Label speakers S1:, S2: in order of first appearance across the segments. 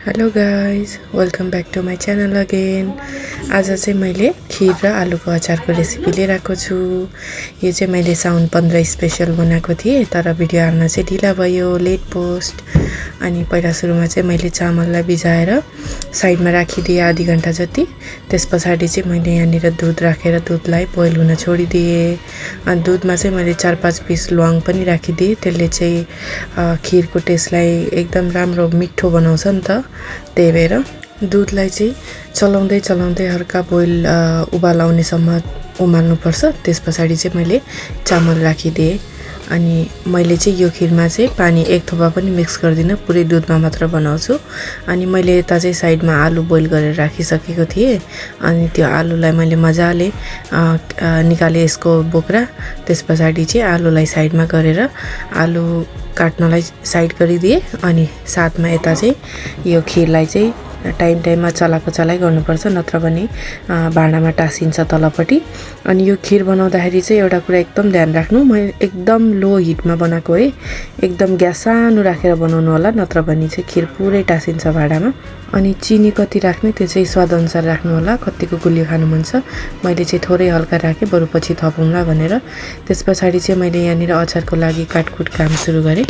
S1: Hello guys, welcome back to my channel again. आज चाहिँ मैले खिर र आलुको अचारको रेसिपी लिएर आएको छु। यो चाहिँ मैले साउन 15 स्पेशल बनाएको थिएँ, तर भिडियो हाल्न चाहिँ ढिला भयो, लेट पोस्ट। अनि पहिला सुरुमा चाहिँ मैले चामललाई भिजाएर साइडमा राखिदिएँ आधी घन्टा जति। त्यस पछाडि चाहिँ मैले यहाँनिर दुध राखेर दुधलाई बोइल हुन छोडिदिएँ। अनि दुधमा चाहिँ मैले 4-5 पिस ल्वाङ पनि राखिदिएँ। त्यसले चाहिँ खिरको टेस्टलाई एकदम राम्रो मिठो बनाउँछ नि त। त्यही भएर दुधलाई चाहिँ चलाउँदै हल्का बोइल उबाल आउनेसम्म उमाल्नुपर्छ। त्यस पछाडि चाहिँ मैले चामल राखिदिएँ। अनि मैले चाहिँ यो खिरमा चाहिँ पानी एक थोपा पनि मिक्स गर्दिनँ, पुरै दुधमा मात्र बनाउँछु। अनि मैले यता चाहिँ साइडमा आलु बोइल गरेर राखिसकेको थिएँ। अनि त्यो आलुलाई मैले मजाले निकालेँ यसको बोक्रा। त्यस पछाडि चाहिँ आलुलाई साइडमा गरेर आलु काट्नलाई साइड गरिदिएँ। अनि साथमा यता चाहिँ यो खिरलाई चाहिँ टाइममा चलाइ गर्नुपर्छ, नत्र भने भाँडामा टाँसिन्छ तलपट्टि। अनि यो खिर बनाउँदाखेरि चाहिँ एउटा कुरा एकदम ध्यान राख्नु, मैले एकदम लो हिटमा बनाएको है। एकदम ग्यास सानो राखेर बनाउनु होला, नत्र भने चाहिँ खिर पुरै टाँसिन्छ भाँडामा। अनि चिनी कति राख्ने त्यो चाहिँ स्वादअनुसार राख्नु होला, कतिको गुलियो खानु मन छ। मैले चाहिँ थोरै हल्का राखेँ, बरु पछि थपौँला भनेर। त्यस पछाडि चाहिँ मैले यहाँनिर अचारको लागि काटकुट काम सुरु गरेँ।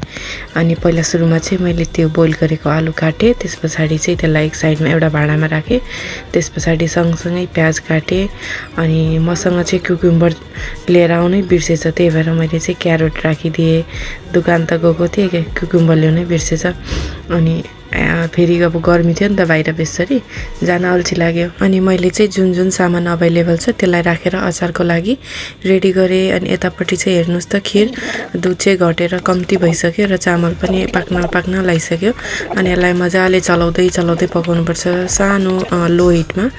S1: अनि पहिला सुरुमा चाहिँ मैले त्यो बोइल गरेको आलु काटेँ। त्यस पछाडि चाहिँ त्यसलाई एक साइडमा एउटा भाँडामा राखेँ। त्यस पछाडि सँगसँगै प्याज काटेँ। अनि मसँग चाहिँ क्युकुम्बर लिएर आउनै बिर्सेछ, त्यही भएर मैले चाहिँ क्यारोट राखिदिएँ। दोकान त गएको थिएँ, क्युकुम्बर ल्याउनै बिर्सेछ। अनि फेरि अब गर्मी थियो नि त, बाहिर बेसरी जान अल्छी लाग्यो। अनि मैले चाहिँ जुन जुन सामान अभाइलेबल छ त्यसलाई राखेर अचारको लागि रेडी गरेँ। अनि यतापट्टि चाहिँ हेर्नुहोस् त, खिर दुध चाहिँ घटेर कम्ती भइसक्यो र चामल पनि पाक्न लागिसक्यो। अनि यसलाई मजाले चलाउँदै पकाउनुपर्छ सानो लो हिटमा।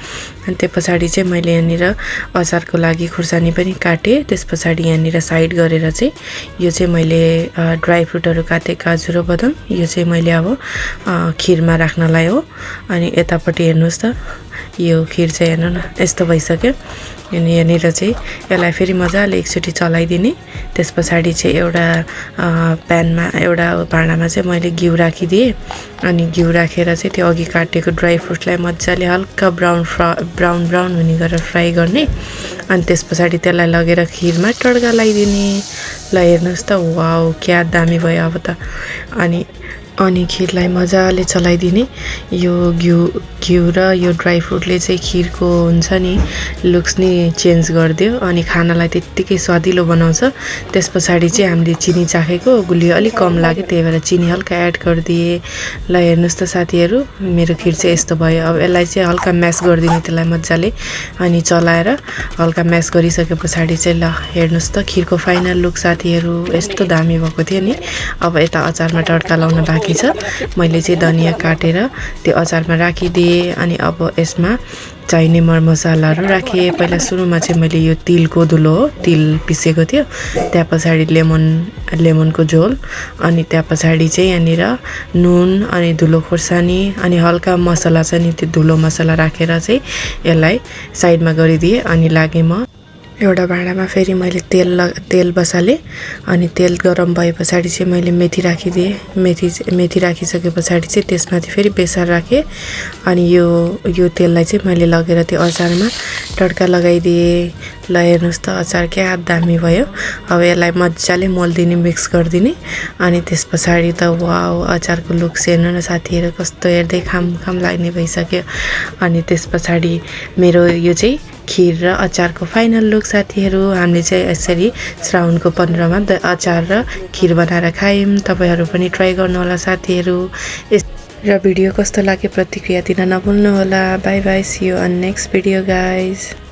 S1: अनि त्यो पछाडि चाहिँ मैले यहाँनिर अचारको लागि खुर्सानी पनि काटेँ। त्यस पछाडि यहाँनिर साइड गरेर चाहिँ यो चाहिँ मैले ड्राई फ्रुटहरू काटेँ, काजु र बदाम। यो चाहिँ मैले अब खिरमा राख्नलाई हो। अनि यतापट्टि हेर्नुहोस् त, यो खिर चाहिँ हेर्नु न यस्तो भइसक्यो। अनि यहाँनिर चाहिँ यसलाई फेरि मजाले एकचोटि चलाइदिने। त्यस पछाडि चाहिँ एउटा एउटा भाँडामा चाहिँ मैले घिउ राखिदिएँ। अनि घिउ राखेर चाहिँ त्यो अघि काटेको ड्राई फ्रुटलाई मजाले हल्का ब्राउन हुने गरेर फ्राई गर्ने। अनि त्यस पछाडि त्यसलाई लगेर खिरमा तड्का लगाइदिने। ल हेर्नुहोस् त, वाउ क्या दामी भयो अब त। अनि खिरलाई मजाले चलाइदिने। यो घिउ र यो ड्राई फ्रुटले चाहिँ खिरको हुन्छ नि लुक्स नि चेन्ज गरिदियो। अनि खानालाई त्यत्तिकै स्वादिलो बनाउँछ। त्यस पछाडि चाहिँ हामीले चिनी चाखेको, गुलियो अलिक कम लाग्यो, त्यही भएर चिनी हल्का एड गरिदिएँ। ल हेर्नुहोस् त साथीहरू, मेरो खिर चाहिँ यस्तो भयो। अब यसलाई चाहिँ हल्का म्यास गरिदिने, त्यसलाई मजाले अनि चलाएर हल्का म्यास गरिसके पछाडि चाहिँ ल हेर्नुहोस् त, खिरको फाइनल लुक साथीहरू यस्तो दामी भएको थियो नि। अब यता अचारमा तड्का लाउन बाँकी छ। मैले चाहिँ धनियाँ काटेर त्यो अचारमा राखिदिएँ। अनि अब यसमा चाहिने मरमसालाहरू राखेँ। पहिला सुरुमा चाहिँ मैले यो तिलको धुलो हो, तिल पिसेको थियो। त्यहाँ पछाडि लेमनको झोल। अनि त्यहाँ पछाडि चाहिँ यहाँनिर नुन अनि धुलो खोर्सानी अनि हल्का मसला छ नि, त्यो धुलो मसला राखेर चाहिँ यसलाई साइडमा गरिदिएँ। अनि लागेँ म एउटा भाँडामा फेरि मैले तेल बसालेँ। अनि तेल गरम भए पछाडि चाहिँ मैले मेथी राखिदिएँ। मेथी राखिसके पछाडि चाहिँ त्यसमाथि फेरि बेसार राखेँ। अनि यो तेललाई चाहिँ मैले लगेर त्यो अचारमा तड्का लगाइदिएँ। ल हेर्नुहोस् त, अचार क्या दामी भयो। अब यसलाई मजाले मोल्दिने, मिक्स गरिदिने। अनि त्यस पछाडि त वाउ, अचारको लुक हेर्नु न साथीहरू, कस्तो हेर्दै खाम लाग्ने भइसक्यो। अनि त्यस पछाडि मेरो यो चाहिँ खिर र अचारको फाइनल लुक साथीहरू। हामीले चाहिँ यसरी श्रावणको 15मा अचार र खिर बनाएर खायौँ। तपाईँहरू पनि ट्राई गर्नुहोला साथीहरू। र भिडियो कस्तो लाग्यो प्रतिक्रिया दिन नभुल्नु होला। Bye bye, see you on next video guys.